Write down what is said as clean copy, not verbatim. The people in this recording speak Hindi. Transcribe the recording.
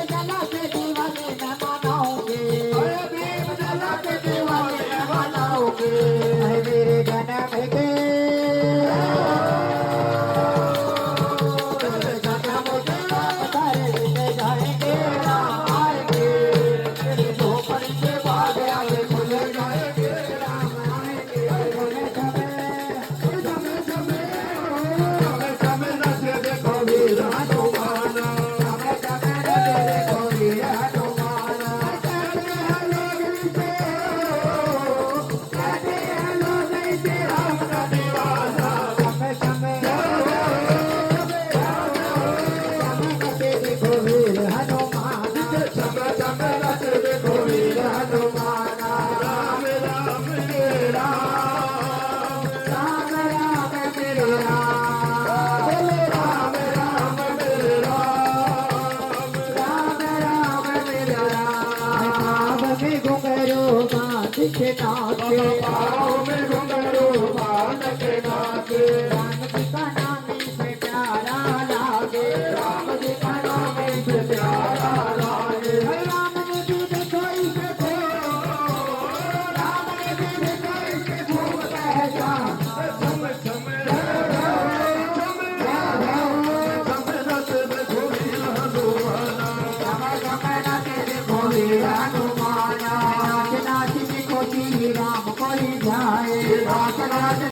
जला के दीवाने न मनाओगे, दीप जला के दीवाने बनाओगे। मेरे जन्म के तारे में जाएंगे राम आएंगे, तेरी झोपड़ी से भाग आए खुल जाएंगे राम आएंगे। समय समय रच देखो वीर हनुमान, समय समय देखो वीर हनुमान, कहते हैं लोग इसे, कहते हैं लोग इसे राम का दीवाना। समय समय देखो वीर हनुमान, समय समय रच देखो वीर हनुमान। राम राम मेरे राम, राम राम मेरे राम, बोले राम राम मेरे राम। राम राम मेरे राम। नाम में घुंघरू बांध के नाचे, पाँव में घुंघरू बांध के नाचे।